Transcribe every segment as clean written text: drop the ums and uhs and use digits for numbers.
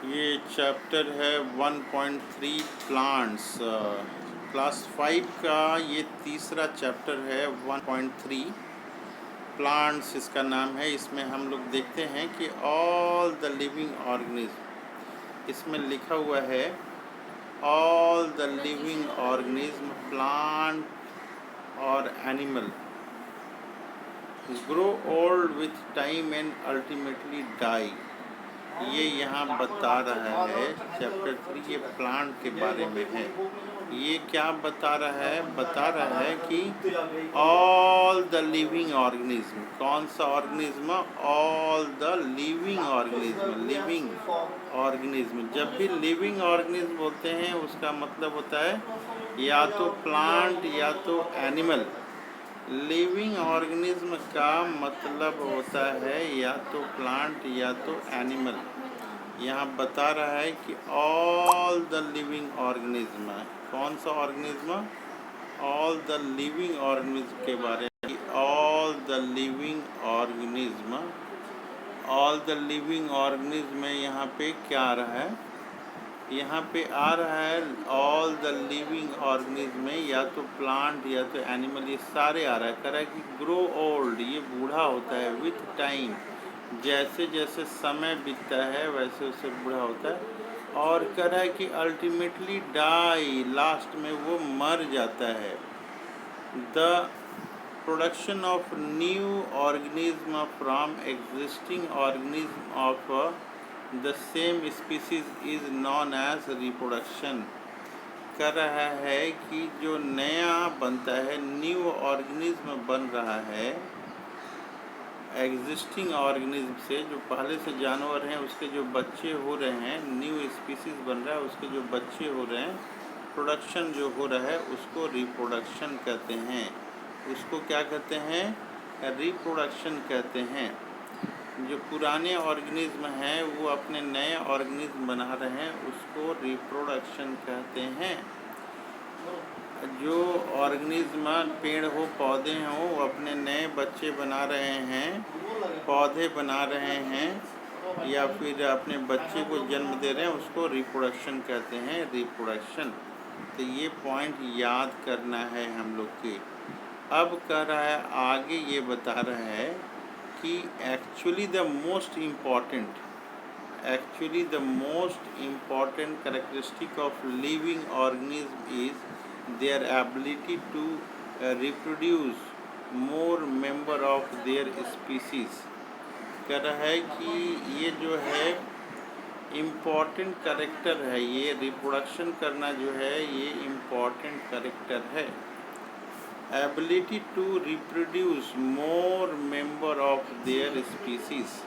ये चैप्टर है 1.3 plants. Class 5 का ये तीसरा चैप्टर है 1.3 प्लांट्स इसका नाम है। इसमें हम लोग देखते हैं कि ऑल द लिविंग ऑर्गेनिज्म, इसमें लिखा हुआ है all the living organism plant और animal grow old with time and ultimately die. ये यहाँ बता रहा है चैप्टर 3, ये प्लांट के बारे में है। ये क्या बता रहा है? बता रहा है कि ऑल द लिविंग ऑर्गेनिज्म, कौन सा organism? All the living organism. Living organism, जब भी लिविंग ऑर्गेनिज्म बोलते हैं उसका मतलब होता है या तो प्लांट या तो एनिमल। लिविंग ऑर्गेनिज्म का मतलब होता है या तो प्लांट या तो एनिमल। यहाँ बता रहा है कि ऑल द लिविंग ऑर्गेनिज्म, कौन सा organism? All the living organism के बारे में। All the living organism, all the living organism में यहाँ पे क्या आ रहा है? यहाँ पे आ रहा है ऑल द लिविंग ऑर्गेनिज्म में या तो प्लांट या तो एनिमल, ये सारे आ रहा है। कह रहा है कि ग्रो ओल्ड, ये बूढ़ा होता है, विथ टाइम, जैसे जैसे समय बीतता है वैसे वैसे बूढ़ा होता है। और कह रहा है कि अल्टीमेटली डाई, लास्ट में वो मर जाता है। The production of new organism from existing organism of the same species is known as reproduction. कर रहा है कि जो नया बनता है, न्यू ऑर्गेनिज्म बन रहा है एग्जिस्टिंग ऑर्गेनिज्म से, जो पहले से जानवर हैं उसके जो बच्चे हो रहे हैं, न्यू स्पीसीज बन रहा है उसके जो बच्चे हो रहे हैं, प्रोडक्शन जो हो रहा है उसको रिप्रोडक्शन कहते हैं। उसको क्या कहते हैं? रिप्रोडक्शन कहते हैं। जो पुराने ऑर्गेनिज्म हैं वो अपने नए ऑर्गेनिज्म बना रहे हैं, उसको रिप्रोडक्शन कहते हैं। जो ऑर्गेनिज्म, पेड़ हो पौधे हों, वो अपने नए बच्चे बना रहे हैं, पौधे बना रहे हैं या फिर अपने बच्चे को जन्म दे रहे हैं, उसको रिप्रोडक्शन कहते हैं। रिप्रोडक्शन, तो ये पॉइंट याद करना है हम लोग के। अब कह रहा है आगे, ये बता रहा है कि actually the most important characteristic of living organism is their ability to reproduce more member of their species। कह रहा है कि ये जो है इम्पॉर्टेंट करेक्टर है, ये रिप्रोडक्शन करना जो है ये इम्पॉर्टेंट करेक्टर है। Ability to reproduce more member of their species.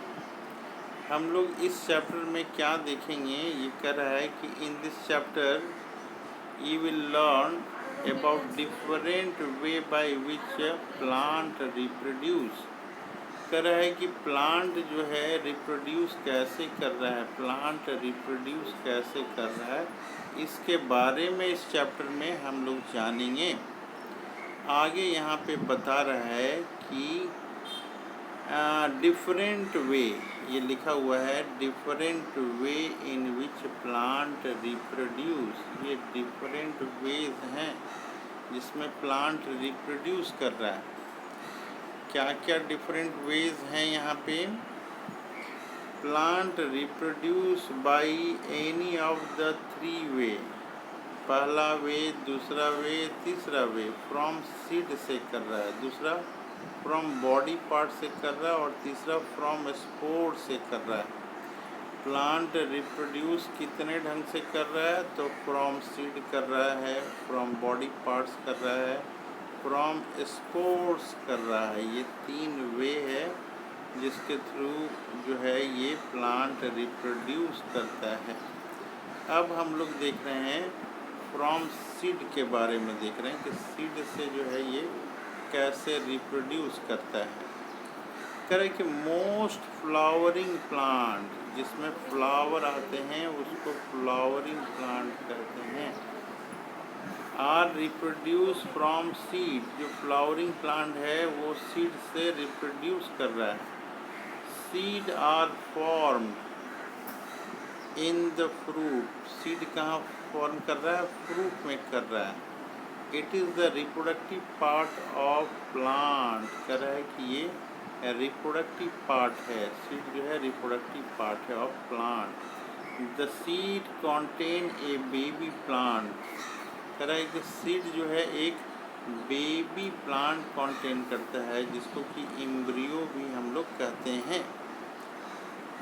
हम लोग इस चैप्टर में क्या देखेंगे? ये कह रहा है कि in this chapter you will learn about different way by which plant reproduce। कह रहा है कि प्लांट जो है रिप्रोड्यूस कैसे कर रहा है, प्लांट रिप्रोड्यूस कैसे कर रहा है, इसके बारे में इस चैप्टर में हम लोग जानेंगे। आगे यहाँ पे बता रहा है कि डिफरेंट वे, ये लिखा हुआ है different way in which plant reproduce. ये डिफरेंट वेज हैं जिसमें प्लांट रिप्रोड्यूस कर रहा है। क्या क्या डिफरेंट वेज हैं यहाँ पे? Plant reproduce by any of the 3 वे। पहला वे, दूसरा वे, तीसरा वे। फ्रॉम सीड से कर रहा है, दूसरा फ्रॉम बॉडी पार्ट से कर रहा है और तीसरा फ्रॉम स्पोर से कर रहा है। प्लांट रिप्रोड्यूस कितने ढंग से कर रहा है? तो फ्रॉम सीड कर रहा है, फ्रॉम बॉडी पार्ट्स कर रहा है, फ्रॉम स्पोर्स कर रहा है। ये 3 वे है जिसके थ्रू जो है ये प्लांट रिप्रोड्यूस करता है। अब हम लोग देख रहे हैं फ्रॉम सीड के बारे में, देख रहे हैं कि सीड से जो है ये कैसे रिप्रोड्यूस करता है। कह रहे कि मोस्ट फ्लावरिंग प्लांट, जिसमें फ्लावर आते हैं उसको फ्लावरिंग प्लांट कहते हैं। आर रिप्रोड्यूस फ्रॉम सीड, जो फ्लावरिंग प्लांट है वो सीड से रिप्रोड्यूस कर रहा है। Seed are formed in the fruit, seed कहाँ फॉर्म कर रहा है, फ्रूट में कर रहा है। It is the reproductive part of plant, कह रहा है कि ये रिप्रोडक्टिव पार्ट है, सीड जो है रिप्रोडक्टिव पार्ट है of plant. The seed contain A baby plant, कह रहा है कि सीड जो है एक बेबी प्लांट कॉन्टेन करता है, जिसको कि एम्ब्रियो भी हम लोग कहते हैं।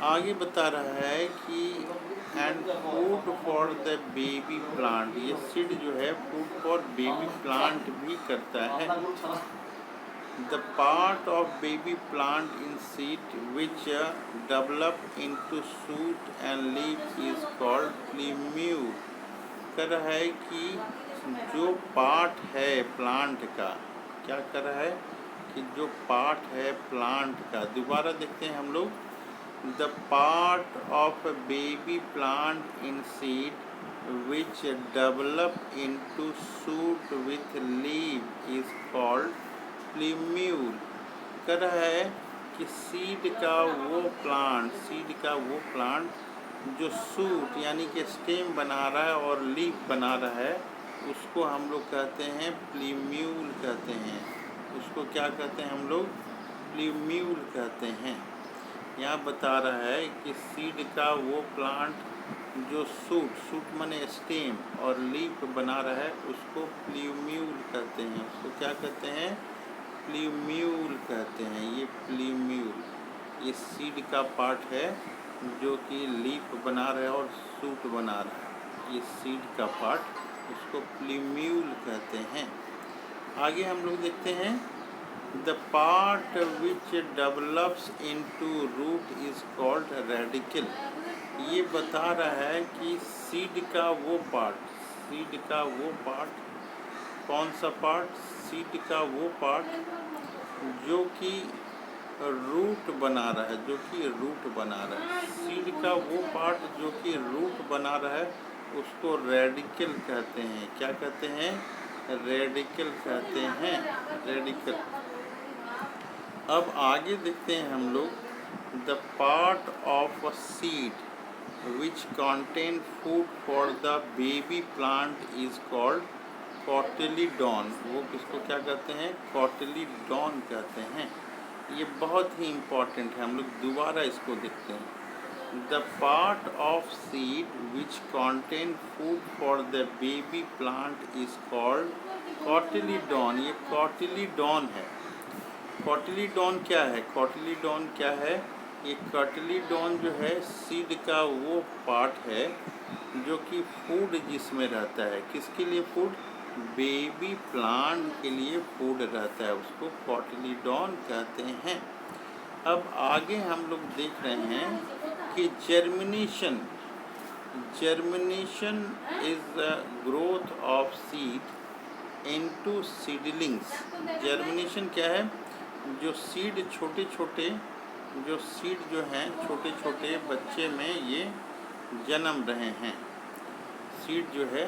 आगे बता रहा है कि and food for the baby plant, ये सीड जो है फूड फॉर बेबी प्लांट भी करता है। The part of baby plant in seed which develop into shoot and leaf is called प्लीम्यूल, कह रहा है कि जो पार्ट है प्लांट का, क्या कर रहा है कि जो पार्ट है प्लांट का, दोबारा देखते हैं हम लोग। The part of a baby plant in seed which develop into shoot with leaf is called plumule, कह रहा है कि सीड का वो प्लांट जो सूट यानी कि स्टेम बना रहा है और लीफ बना रहा है, उसको हम लोग कहते हैं प्लीम्यूल कहते हैं। उसको क्या कहते हैं हम लोग, प्लीम्यूल कहते हैं। यहाँ बता रहा है कि सीड का वो प्लांट जो सूट माने स्टेम और लीफ बना रहा है, उसको प्लीम्यूल कहते हैं। उसको क्या कहते हैं, प्लीम्यूल कहते हैं। ये प्लीम्यूल ये सीड का पार्ट है जो कि लीफ बना रहा है और सूट बना रहा है, ये सीड का पार्ट, उसको प्लीम्यूल कहते हैं। आगे हम लोग देखते हैं, the part which develops into root is called radicle. ये बता रहा है कि सीड का वो पार्ट, कौन सा पार्ट, सीड का वो पार्ट जो कि रूट बना रहा है, सीड का वो पार्ट जो कि रूट बना रहा है, उसको रेडिकल कहते हैं। क्या कहते हैं, रेडिकल कहते हैं, रेडिकल। अब आगे देखते हैं हम लोग, the part of a seed which contain food for the baby plant is called cotyledon. वो किसको क्या कहते हैं, कॉटिलीडॉन कहते हैं। ये बहुत ही इम्पोर्टेंट है, हम लोग दोबारा इसको देखते हैं। The part of seed which contain food for the baby plant is called cotyledon. ये कॉटिलीडॉन है। कॉटिलीडॉन क्या है, कॉटिलीडॉन क्या है, ये कॉटिलीडॉन जो है सीड का वो पार्ट है जो कि फूड जिसमें रहता है, किसके लिए फूड, बेबी प्लांट के लिए फूड रहता है, उसको कॉटिलीडॉन कहते हैं। अब आगे हम लोग देख रहे हैं कि germination is the growth of seed into seedlings. Germination क्या है, जो सीड छोटे छोटे बच्चे में ये जन्म रहे हैं, सीड जो है,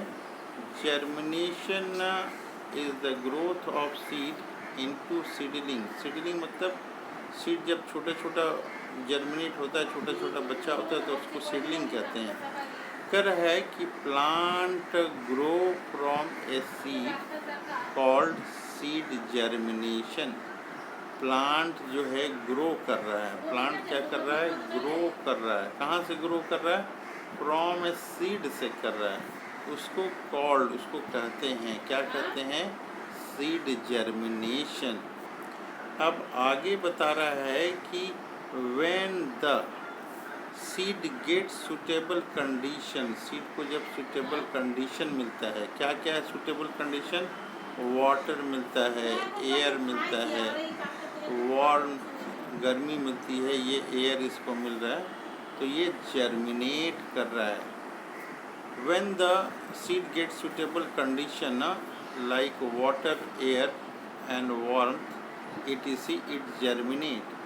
germination is the growth of seed into seedling. Seedling मतलब सीड जब छोटा जर्मिनेट होता है, छोटा बच्चा होता है, तो उसको सीडलिंग कहते हैं। कर है कि plant grow from a seed called seed germination. Plant जो है ग्रो कर रहा है, प्लांट क्या कर रहा है, ग्रो कर रहा है। कहाँ से ग्रो कर रहा है, फ्रॉम ए सीड से कर रहा है, उसको कॉल्ड, उसको कहते हैं, क्या कहते हैं, सीड जर्मिनेशन। अब आगे बता रहा है कि when the seed get suitable condition, seed को जब सुटेबल कंडीशन मिलता है, क्या क्या है सुटेबल कंडीशन, वाटर मिलता है, एयर मिलता है, वार्म गर्मी मिलती है, ये एयर इसको मिल रहा है, तो ये जर्मिनेट कर रहा है। When the seed gets suitable condition like water, air and warmth, etc., it germinate.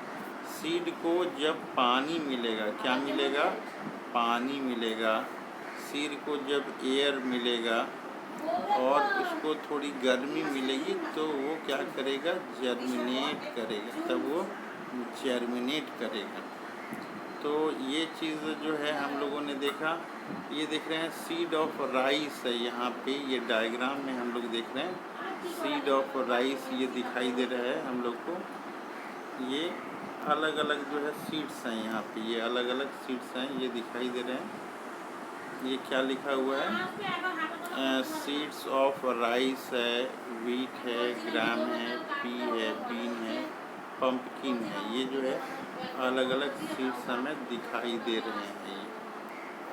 Seed को जब पानी मिलेगा, क्या मिलेगा, पानी मिलेगा, सीड को जब एयर मिलेगा और उसको थोड़ी गर्मी मिलेगी, तो वो क्या करेगा, जर्मिनेट करेगा, तब वो जर्मिनेट करेगा। तो ये चीज़ जो है हम लोगों ने देखा। ये देख रहे हैं सीड ऑफ राइस है यहाँ पे, ये डायग्राम में हम लोग देख रहे हैं सीड ऑफ राइस ये दिखाई दे रहा है हम लोग को। ये अलग अलग जो है सीड्स हैं यहाँ पे, ये अलग अलग सीड्स हैं ये दिखाई दे रहे हैं। ये क्या लिखा हुआ है, सीड्स ऑफ राइस है, वीट है, ग्राम है, पी है, बीन है, पंपकिन है। ये जो है अलग अलग सीड्स हमें दिखाई दे रहे हैं। ये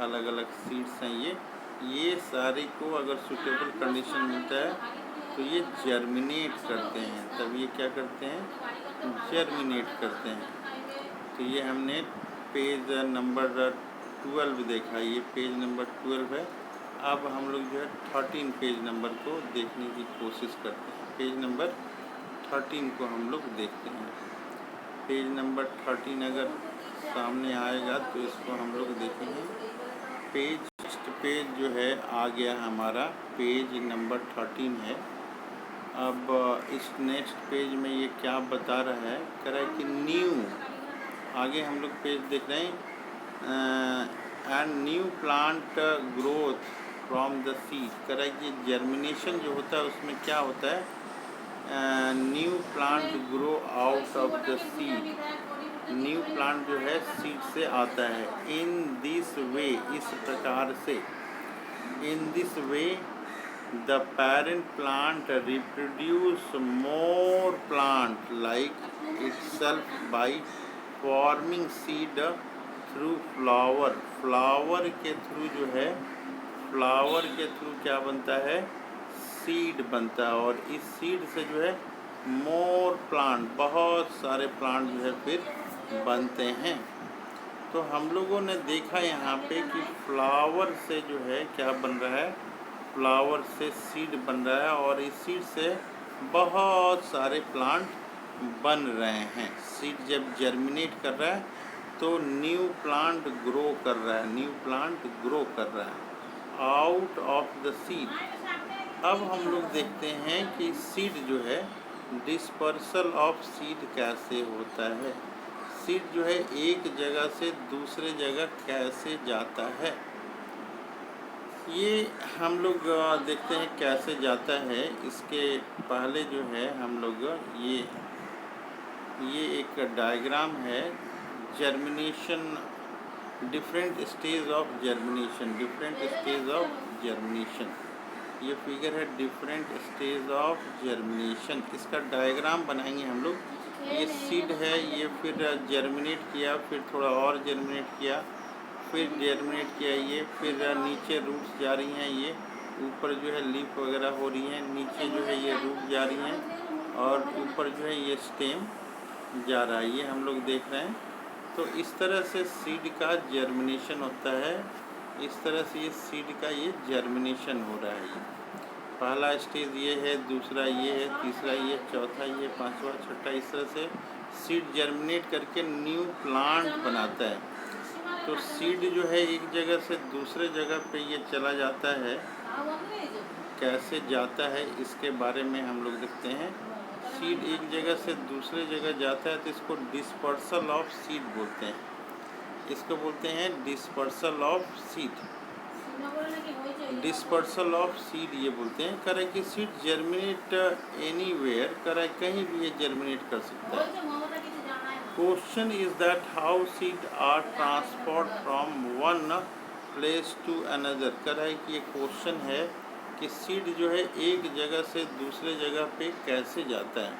अलग अलग सीड्स हैं। ये सारे को अगर सूटेबल कंडीशन मिलता है तो ये जर्मिनेट करते हैं। तब ये क्या करते हैं, जर्मिनेट करते हैं। तो ये हमने पेज नंबर 12 देखा, ये पेज नंबर 12 है। अब हम लोग जो है 13 पेज नंबर को देखने की कोशिश करते हैं। पेज नंबर 13 को हम लोग देखते हैं। पेज नंबर 13 अगर सामने आएगा तो इसको हम लोग देखेंगे। पेज जो है आ गया हमारा, पेज नंबर 13 है। अब इस नेक्स्ट पेज में ये क्या बता रहा है, कह रहा है कि न्यू, आगे हम लोग पेज देख रहे हैं, and new plant growth from the seed. कह रहा है कि जर्मिनेशन जो होता है उसमें क्या होता है, new plant grow out of the seed. New plant जो है सीड से आता है। इन दिस वे, इस प्रकार से, in this way the parent plant reproduce more plant like itself by forming seed through flower. Flower के थ्रू जो है, फ्लावर के थ्रू क्या बनता है, सीड बनता है। और इस सीड से जो है मोर प्लांट, बहुत सारे प्लांट जो है फिर बनते हैं। तो हम लोगों ने देखा यहाँ पे कि फ्लावर से जो है क्या बन रहा है, फ्लावर से सीड बन रहा है और इस सीड से बहुत सारे प्लांट बन रहे हैं। सीड जब जर्मिनेट कर रहा है तो न्यू प्लांट ग्रो कर रहा है, न्यू प्लांट ग्रो कर रहा है आउट ऑफ द सीड। अब हम लोग देखते हैं कि सीड जो है, डिस्पर्सल ऑफ सीड कैसे होता है। सीड जो है एक जगह से दूसरे जगह कैसे जाता है, ये हम लोग देखते हैं कैसे जाता है। इसके पहले जो है हम लोग ये एक डायग्राम है, germination, different stage of germination, different stage of germination. ये फिगर है डिफरेंट स्टेज ऑफ जर्मिनेशन। इसका डायग्राम बनाएंगे हम लोग। ये सीड है, ये फिर जर्मिनेट किया, फिर थोड़ा और जर्मिनेट किया, फिर जर्मिनेट किया, ये फिर नीचे रूट्स जा रही हैं, ये ऊपर जो है लीफ वगैरह हो रही हैं, नीचे जो है ये रूट जा रही हैं और ऊपर जो है ये स्टेम जा रहा है। ये हम लोग देख रहे हैं। तो इस तरह से सीड का जर्मिनेशन होता है। इस तरह से ये सीड का ये जर्मिनेशन हो रहा है। ये पहला स्टेज ये है, दूसरा ये है, तीसरा ये, चौथा ये, पांचवा, छठा, इस तरह से सीड जर्मिनेट करके न्यू प्लांट बनाता है। तो सीड जो है एक जगह से दूसरे जगह पे ये चला जाता है, कैसे जाता है इसके बारे में हम लोग देखते हैं। सीड एक जगह से दूसरे जगह जाता है तो इसको डिस्पर्सल ऑफ सीड बोलते हैं। इसको बोलते हैं dispersal of seed, dispersal of seed ये बोलते हैं। करे कि सीड जर्मिनेट एनीवेयर, करे कहीं भी ये जर्मिनेट कर सकता है। Question is that how seed are transport from one place to another. करे कि ये क्वेश्चन है कि सीड जो है एक जगह से दूसरे जगह पे कैसे जाता है।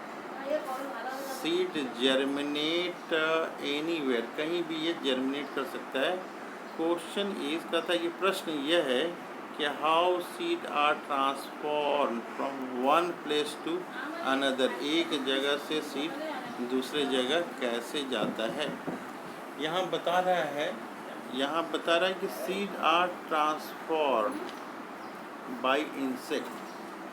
सीड जर्मिनेट एनीवेयर, कहीं भी ये जर्मिनेट कर सकता है। क्वेश्चन इज का था, ये प्रश्न यह है कि how seed are transform from one place to another, एक जगह से सीड दूसरे जगह कैसे जाता है। यहाँ बता रहा है कि seed are transform by insect.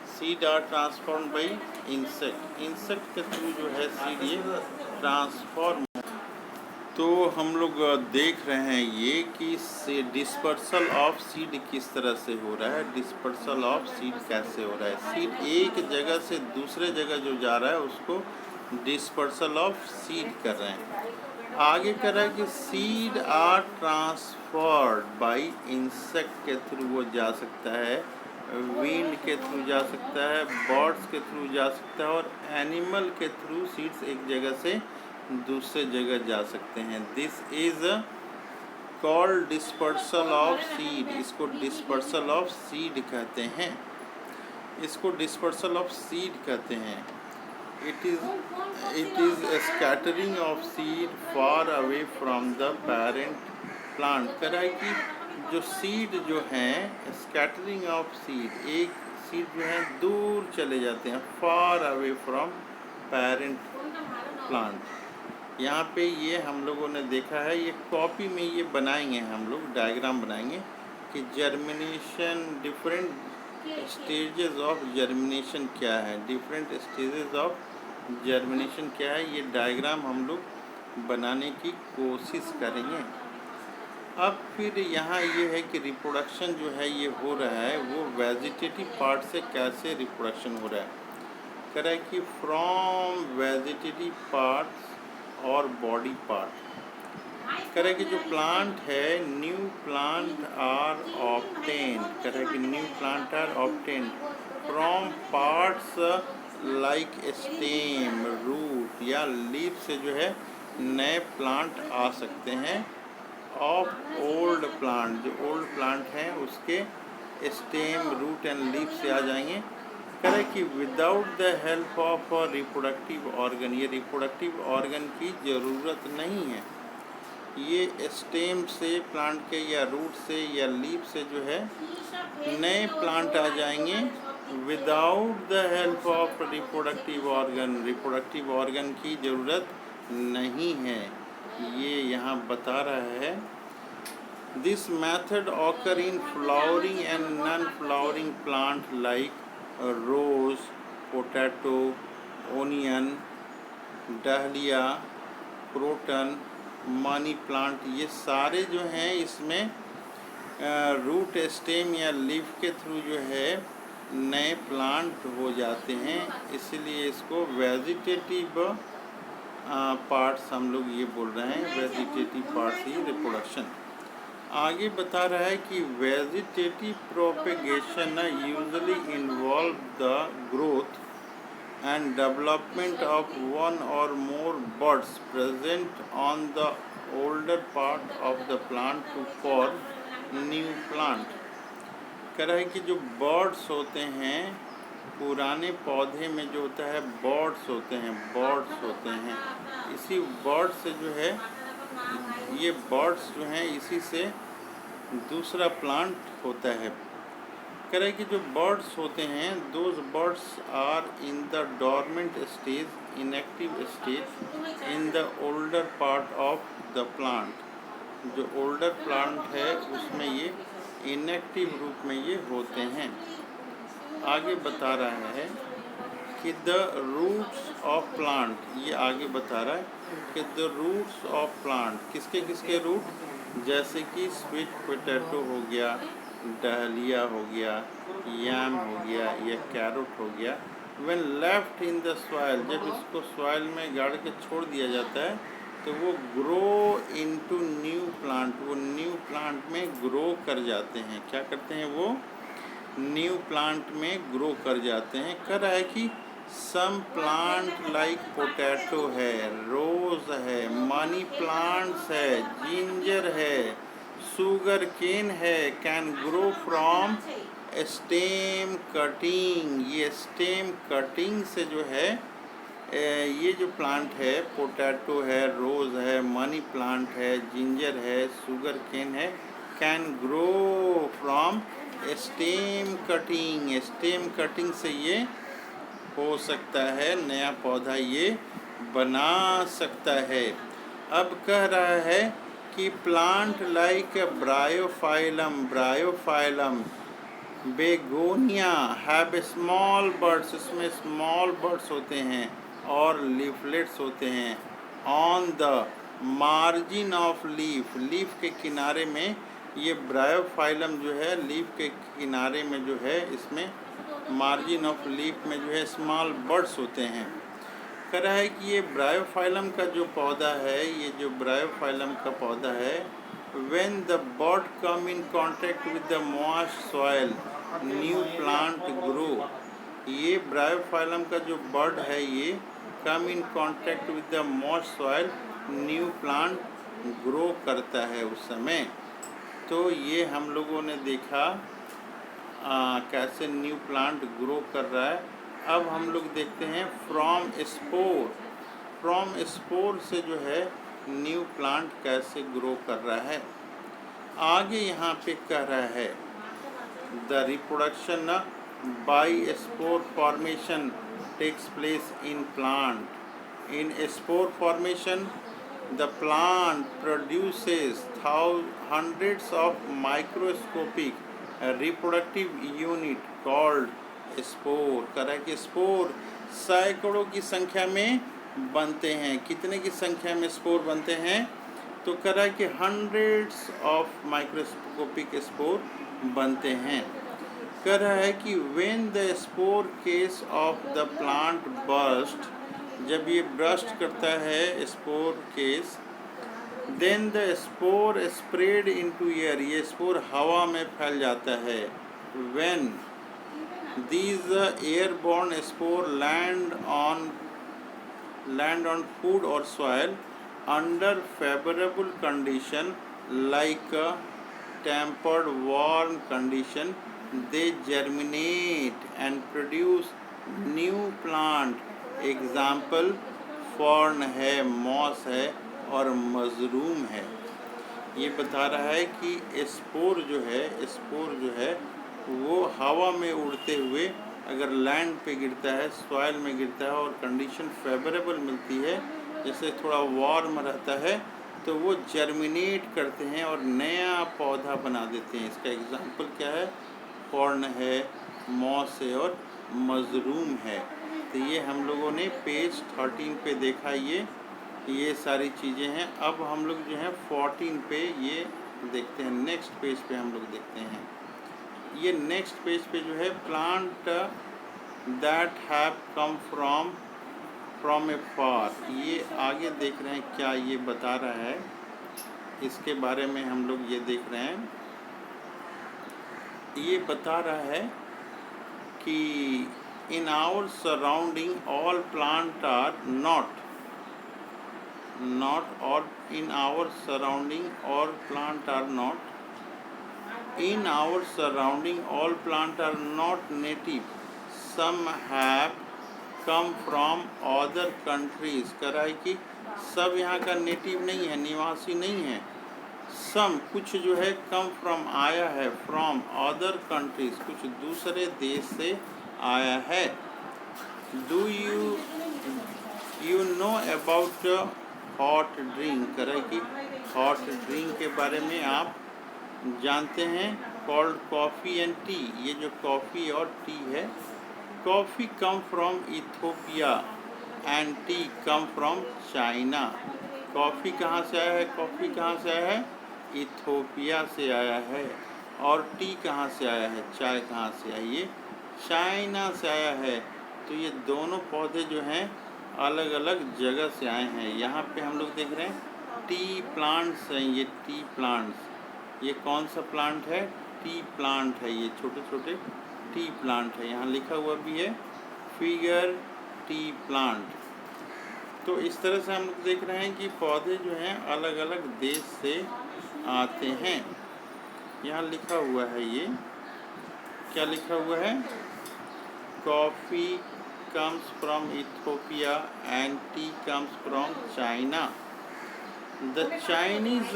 Seed are transform by insect, insect के थ्रू जो है सीड ये ट्रांसफॉर्म। तो हम लोग देख रहे हैं ये कि डिस्पर्सल ऑफ सीड किस तरह से हो रहा है, डिस्पर्सल ऑफ सीड कैसे हो रहा है। सीड एक जगह से दूसरे जगह जो जा रहा है उसको डिस्पर्सल ऑफ सीड कर रहे हैं। आगे कह रहा है कि seed are transferred by insect के थ्रू वो जा सकता है, विंड के थ्रू जा सकता है, बर्ड्स के थ्रू जा सकता है और एनिमल के थ्रू सीड्स एक जगह से दूसरे जगह जा सकते हैं। This is called dispersal of seed. इसको डिस्पर्सल ऑफ सीड कहते हैं, इसको डिस्पर्सल ऑफ सीड कहते हैं। It is a scattering of seed far away from the parent plant। कह रहा है कि जो सीड जो हैं, स्कैटरिंग ऑफ सीड, एक सीड जो है दूर चले जाते हैं, far away from parent plant. यहाँ पे ये हम लोगों ने देखा है, ये कॉपी में ये बनाएंगे, हम लोग डायग्राम बनाएंगे कि germination, different stages of germination क्या है, डिफरेंट स्टेजेस ऑफ जर्मिनेशन क्या है, ये डायग्राम हम लोग बनाने की कोशिश करेंगे। अब फिर यहाँ ये है कि रिप्रोडक्शन जो है ये हो रहा है वो वेजिटेटिव पार्ट से कैसे रिप्रोडक्शन हो रहा है। कह रहा है कि फ्रॉम वेजिटेटिव पार्ट्स और बॉडी पार्ट। कह रहा है कि जो प्लांट है, न्यू प्लांट आर ऑब्टेन। कह रहा है कि new plant are obtain from parts like stem, root या लीफ से जो है नए प्लांट आ सकते हैं। ऑफ ओल्ड प्लांट, जो ओल्ड प्लांट हैं उसके स्टेम, रूट एंड लीफ से आ जाएंगे। कह रहे कि without the help of reproductive organ, ये रिप्रोडक्टिव ऑर्गन की ज़रूरत नहीं है। ये स्टेम से प्लांट के या रूट से या लीफ से जो है नए प्लांट आ जाएंगे without the help of reproductive organ. Reproductive organ की ज़रूरत नहीं है, ये यहाँ बता रहा है। This method occur in flowering and non flowering plant like rose, potato, onion, dahlia, croton, money plant, ये सारे जो हैं इसमें रूट, स्टेम या लीफ के थ्रू जो है नए प्लांट हो जाते हैं, इसलिए इसको वेजिटेटिव पार्ट्स हम लोग ये बोल रहे हैं, वेजिटेटिव पार्ट्स ही रिप्रोडक्शन। आगे बता रहा है कि vegetative propagation usually involve the growth and development of one or more buds present on the older part of the plant to form new plant. कह रहा है कि जो बर्ड्स होते हैं, पुराने पौधे में जो होता है बर्ड्स होते हैं, बर्ड्स होते हैं, इसी बर्ड से जो है, ये बर्ड्स जो हैं इसी से दूसरा प्लांट होता है। कह रहा है कि जो बर्ड्स होते हैं, those buds are in the dormant stage, inactive stage in the older part of the plant. जो ओल्डर प्लांट है उसमें ये इनएक्टिव रूप में ये होते हैं। आगे बता रहा है कि द रूट्स ऑफ प्लांट, ये आगे बता रहा है कि द रूट्स ऑफ प्लांट, किसके किसके रूट, जैसे कि स्वीट पोटैटो हो गया, डहलिया हो गया, याम हो गया या कैरोट हो गया, when left in the soil, जब इसको सॉइल में गाड़ के छोड़ दिया जाता है तो वो ग्रो इनटू न्यू प्लांट, वो न्यू प्लांट में ग्रो कर जाते हैं। क्या करते हैं, वो न्यू प्लांट में ग्रो कर जाते हैं। कह रहा है कि सम प्लांट लाइक पोटैटो है, रोज है, मनी प्लांट्स है, जिंजर है, शुगर केन है, can grow from stem cutting. ये स्टेम कटिंग से जो है ये जो प्लांट है, पोटैटो है, रोज़ है, मनी प्लांट है, जिंजर है, शुगर केन है, can grow from stem cutting. Stem cutting से ये हो सकता है, नया पौधा ये बना सकता है। अब कह रहा है कि plant like Bryophyllum, Bryophyllum begonia have small birds, इसमें स्मॉल बर्ड्स होते हैं और लीफलेट्स होते हैं। On the margin of leaf, leaf के किनारे में ये ब्रायोफाइलम जो है, लीफ के किनारे में जो है, इसमें मार्जिन ऑफ लीफ में जो है स्मॉल बर्ड्स होते हैं। कह रहा है कि ये ब्रायोफाइलम का जो पौधा है, ये जो ब्रायोफाइलम का पौधा है, when the bud come in contact with the moist soil, new plant grow। ये ब्रायोफाइलम का जो बर्ड है, ये come in contact with the moist soil, new plant grow करता है उस समय। तो ये हम लोगों ने देखा कैसे न्यू प्लांट ग्रो कर रहा है। अब हम लोग देखते हैं फ्रॉम स्पोर। फ्रॉम स्पोर से जो है न्यू प्लांट कैसे ग्रो कर रहा है। आगे यहाँ पे कह रहा है the reproduction by spore formation takes place in plant. In spore formation the plant produces hundreds of microscopic reproductive unit called spore। कह रहा है कि स्पोर सैकड़ों की संख्या में बनते हैं। कितने की संख्या में स्पोर बनते हैं? तो कह रहा है कि hundreds of microscopic स्पोर बनते हैं। कह रहा है कि when the spore case of the plant burst, जब ये ब्रस्ट करता है spore case, then the spore spread into air, ये स्पोर हवा में फैल जाता है। When these airborne spore land on food or soil under favourable condition like tempered warm condition, they germinate and produce new plant. Example fern है, moss है और मजरूम है। ये बता रहा है कि स्पोर जो है वो हवा में उड़ते हुए अगर लैंड पे गिरता है, सॉइल में गिरता है और कंडीशन फेवरेबल मिलती है, जैसे थोड़ा वार्म रहता है, तो वो जर्मिनेट करते हैं और नया पौधा बना देते हैं। इसका एग्जाम्पल क्या है? फॉर्न है, मॉस है और मजरूम है। तो ये हम लोगों ने पेज 13 पे देखा, ये सारी चीज़ें हैं। अब हम लोग जो है 14 पे ये देखते हैं। नेक्स्ट पेज पे हम लोग देखते हैं। ये नेक्स्ट पेज पे जो है plant that have come from afar, ये आगे देख रहे हैं क्या ये बता रहा है, इसके बारे में हम लोग ये देख रहे हैं। ये बता रहा है कि in our surrounding all plant are not or in our surrounding all plant are not in our surrounding all plant are not native, some have come from other countries। कह रहा है कि सब यहाँ का नेटिव नहीं है, निवासी नहीं है। सम कुछ जो है कम फ्रॉम आया है, फ्रॉम अदर कंट्रीज कुछ दूसरे देश से आया है। Do you know about hot drink, कह रहा है कि हॉट ड्रिंक के बारे में आप जानते हैं, कॉल्ड कॉफ़ी एंड टी। ये जो कॉफ़ी और टी है, coffee come from Ethiopia and T come from China. Coffee कहाँ से आया है? कॉफ़ी कहाँ से आया है? इथियोपिया से आया है। और टी कहाँ से आया है? चाय कहाँ से आई? ये चाइना से आया है। तो ये दोनों पौधे जो हैं अलग अलग जगह से आए हैं। यहाँ पे हम लोग देख रहे हैं टी प्लांट्स हैं, ये टी प्लांट्स। ये कौन सा प्लांट है? टी प्लांट है। ये छोटे छोटे टी प्लांट है। यहाँ लिखा हुआ भी है फिगर टी प्लांट। तो इस तरह से हम लोग देख रहे हैं कि पौधे जो हैं अलग अलग देश से आते हैं। यहाँ लिखा हुआ है, ये क्या लिखा हुआ है? Coffee comes from Ethiopia and tea comes from China. The Chinese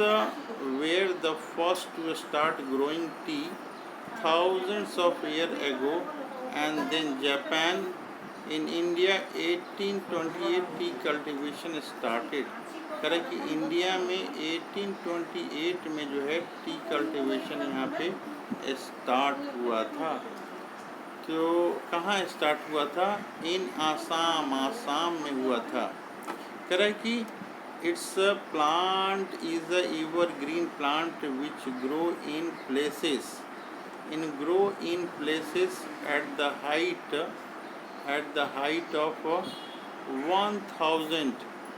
were the first to start growing tea thousands of years ago, and then Japan. In India 1828 T cultivation started. करें कि इंडिया में 1828 में जो है T cultivation यहाँ पे start हुआ था। तो कहाँ स्टार्ट हुआ था? इन आसाम, आसाम में हुआ था। कह रहा है कि its plant is a evergreen plant which grow in places at the height of 1000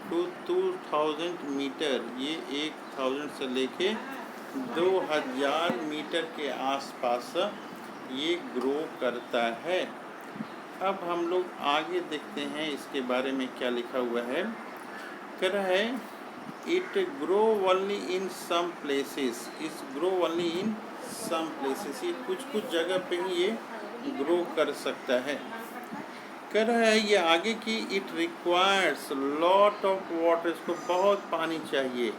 to 2000 metre, ये 1000 से लेके 2000 मीटर के आसपास ये ग्रो करता है। अब हम लोग आगे देखते हैं इसके बारे में क्या लिखा हुआ है। कह रहा है it grow only in some places, is grow only in some places, ये कुछ कुछ जगह पे ही ये ग्रो कर सकता है। कह रहा है ये आगे की it requires lot of water, इसको बहुत पानी चाहिए,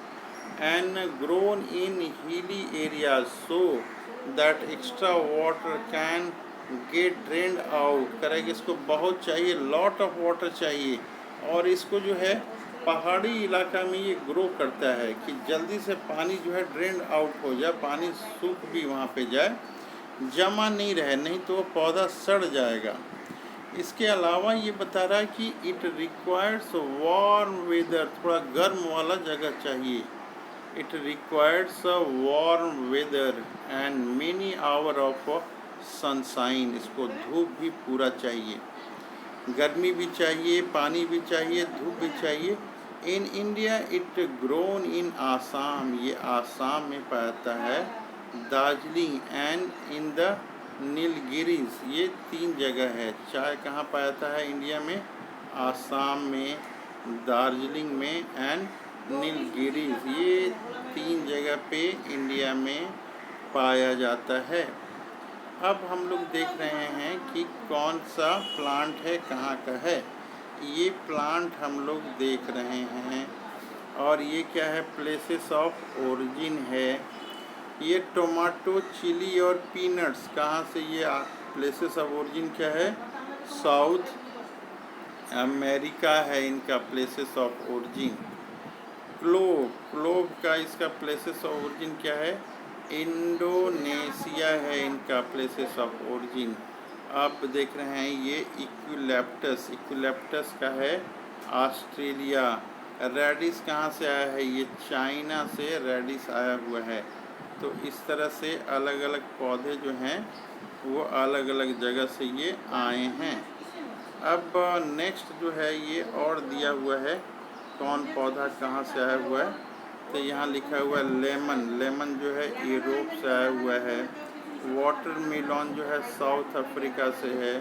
and grown in hilly area so that extra water can get drained out. कह रहा है कि इसको बहुत चाहिए, लॉट ऑफ वाटर चाहिए, और इसको जो है पहाड़ी इलाका में ये ग्रो करता है कि जल्दी से पानी जो है ड्रेन्ड आउट हो जाए, पानी सूख भी वहाँ पे जाए, जमा नहीं रहे, नहीं तो वो पौधा सड़ जाएगा। इसके अलावा ये बता रहा है कि इट रिक्वायर्स वार्म वेदर, थोड़ा गर्म वाला जगह चाहिए। It requires warm weather and many hour of sunshine, इसको धूप भी पूरा चाहिए, गर्मी भी चाहिए, पानी भी चाहिए, धूप भी चाहिए। In India it grown in Assam, ये आसाम में पाता है, Darjeeling and in the Nilgiris, ये 3 जगह है। चाय कहाँ पाता है इंडिया में? आसाम में, दार्जिलिंग में एंड नीलगिरीज, ये 3 जगह पे इंडिया में पाया जाता है। अब हम लोग देख रहे हैं कि कौन सा प्लांट है, कहाँ का है। ये प्लांट हम लोग देख रहे हैं, और ये क्या है, प्लेसेस ऑफ ओरिजिन है। ये टोमेटो, चिली और पीनट्स कहाँ से, ये प्लेसेस ऑफ ओरिजिन क्या है, साउथ अमेरिका है इनका places of origin. Clove, clove का इसका प्लेसेस ऑफ ओरिजिन क्या है, इंडोनेशिया है इनका प्लेसेस ऑफ ओरिजिन। आप देख रहे हैं ये इक्विलेप्टस, इक्विलेप्टस का है ऑस्ट्रेलिया। रेडिस कहाँ से आया है, ये चाइना से रेडिस आया हुआ है। तो इस तरह से अलग अलग पौधे जो हैं वो अलग अलग जगह से ये आए हैं। अब नेक्स्ट जो है ये और दिया हुआ है कौन पौधा कहाँ से आया हुआ है, तो यहाँ लिखा हुआ है लेमन, लेमन जो है यूरोप से आया हुआ है। वाटरमेलन जो है साउथ अफ्रीका से है।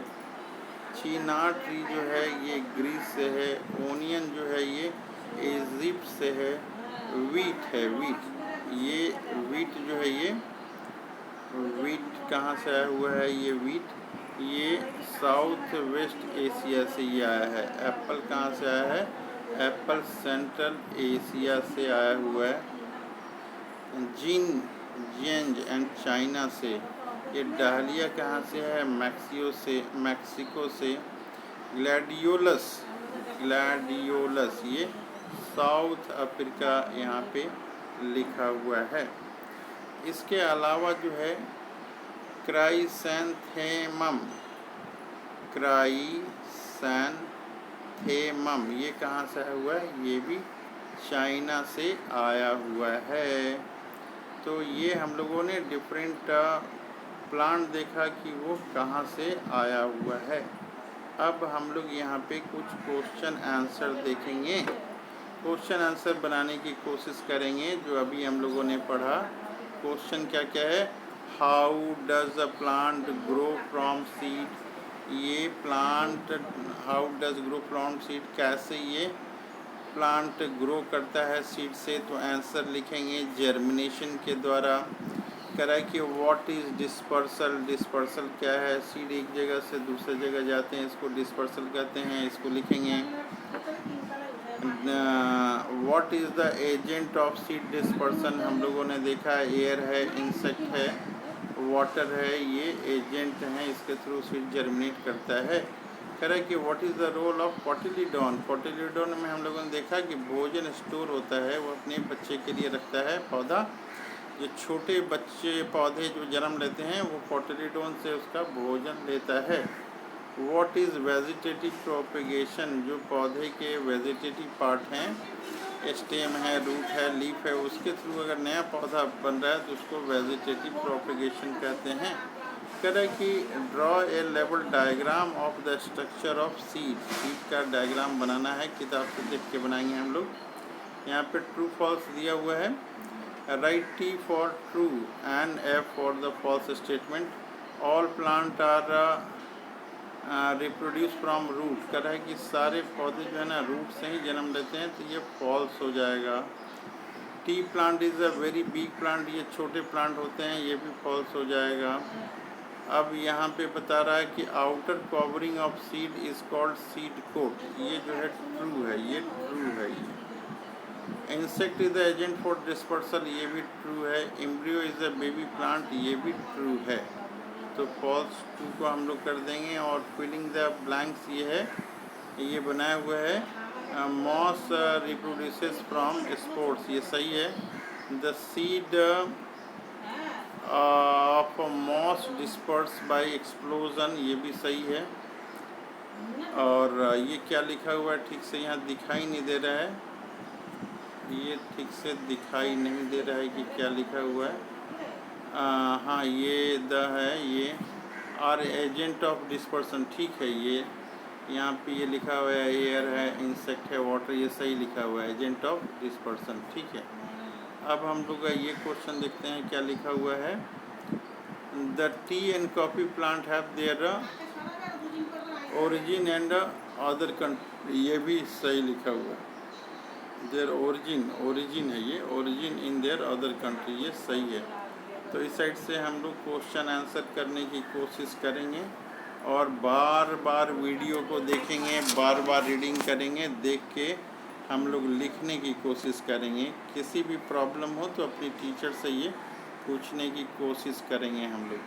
चीना ट्री जो है ये ग्रीस से है। ओनियन जो है ये इजिप्ट से है। वीट है, वीट, ये वीट जो है ये वीट कहाँ से आया हुआ है, ये वीट ये साउथ वेस्ट एशिया से ये आया है। एप्पल कहाँ से आया है, एप्पल सेंट्रल एशिया से आया हुआ है। जिंज एंड चाइना से। ये डहलिया कहाँ से है, मैक्सिको से। ग्लैडियोलस, ग्लैडियोलस ये साउथ अफ्रीका यहाँ पे लिखा हुआ है। इसके अलावा जो है क्राइसैंथेमम, क्राइसैंथेमम ये कहाँ से आया हुआ है, ये भी चाइना से आया हुआ है। तो ये हम लोगों ने डिफरेंट प्लांट देखा कि वो कहाँ से आया हुआ है। अब हम लोग यहाँ पे कुछ क्वेश्चन आंसर देखेंगे, क्वेश्चन आंसर बनाने की कोशिश करेंगे जो अभी हम लोगों ने पढ़ा। क्वेश्चन क्या क्या है, how does a plant grow from seed, ये plant how does grow from seed, कैसे ये प्लांट ग्रो करता है सीड से, तो आंसर लिखेंगे जर्मिनेशन के द्वारा। कह रहा है कि व्हाट इज़ डिस्पर्सल, डिस्पर्सल क्या है, सीड एक जगह से दूसरे जगह जाते हैं, इसको डिस्पर्सल कहते हैं, इसको लिखेंगे। What is the agent of seed dispersion, हम लोगों ने देखा है एयर है, इंसेक्ट है, वाटर है, ये एजेंट हैं, इसके थ्रू सीड जर्मिनेट करता है। कह रहा है कि what is the role of cotyledon, cotyledon में हम लोगों ने देखा कि भोजन स्टोर होता है, वो अपने बच्चे के लिए रखता है पौधा। जो छोटे बच्चे पौधे जो जन्म लेते हैं वो कोटिलीडॉन से उसका भोजन लेता है। व्हाट इज़ वेजिटेटिव प्रोपेगेशन, जो पौधे के वेजिटेटिव पार्ट हैं, स्टेम है, रूट है, लीफ है, उसके थ्रू अगर नया पौधा बन रहा है तो उसको वेजिटेटिव प्रोपेगेशन कहते हैं। कह रहा है कि draw a level diagram of the structure of seed. Seed का डायग्राम बनाना है, किताब से देख के बनाएंगे हम लोग। यहाँ पे ट्रू फॉल्स दिया हुआ है। Write T for true and F for the false statement. All plant are reproduce from root. कह रहा है कि सारे पौधे जो है ना रूट से ही जन्म लेते हैं, तो ये फॉल्स हो जाएगा। T plant is a very big plant, ये छोटे प्लांट होते हैं, ये भी फॉल्स हो जाएगा। अब यहाँ पे बता रहा है कि outer covering of seed is called seed coat. ये जो है ट्रू है, ये ट्रू है। ये insect is the agent for dispersal, ये भी ट्रू है। Embryo is a baby plant, ये भी ट्रू है। तो फॉल्स ट्रू को हम लोग कर देंगे। और फिलिंग द ब्लैंक्स ये है, ये बनाया हुआ है मॉस रिप्रोड्यूसेस फ्रॉम स्पोर्ट्स, ये सही है। The seed of moss disperse by explosion, ये भी सही है। और ये क्या लिखा हुआ है ठीक से यहाँ दिखाई नहीं दे रहा है, ये ठीक से दिखाई नहीं दे रहा है कि क्या लिखा हुआ है। हाँ ये द है, ये आर एजेंट ऑफ डिस्पर्सन, ठीक है। ये यहाँ पे ये लिखा हुआ है एयर है, इंसेक्ट है, वाटर, ये सही लिखा हुआ है, एजेंट ऑफ डिस्पर्सन, ठीक है। अब हम लोग ये क्वेश्चन देखते हैं क्या लिखा हुआ है। The T and coffee plant have their origin and other country, ये भी सही लिखा हुआ है। देयर ओरिजिन है, ये origin in their other country, ये सही है। तो इस साइड से हम लोग क्वेश्चन आंसर करने की कोशिश करेंगे और बार बार वीडियो को देखेंगे, बार बार रीडिंग करेंगे, देख के हम लोग लिखने की कोशिश करेंगे। किसी भी प्रॉब्लम हो तो अपनी टीचर से ये पूछने की कोशिश करेंगे हम लोग।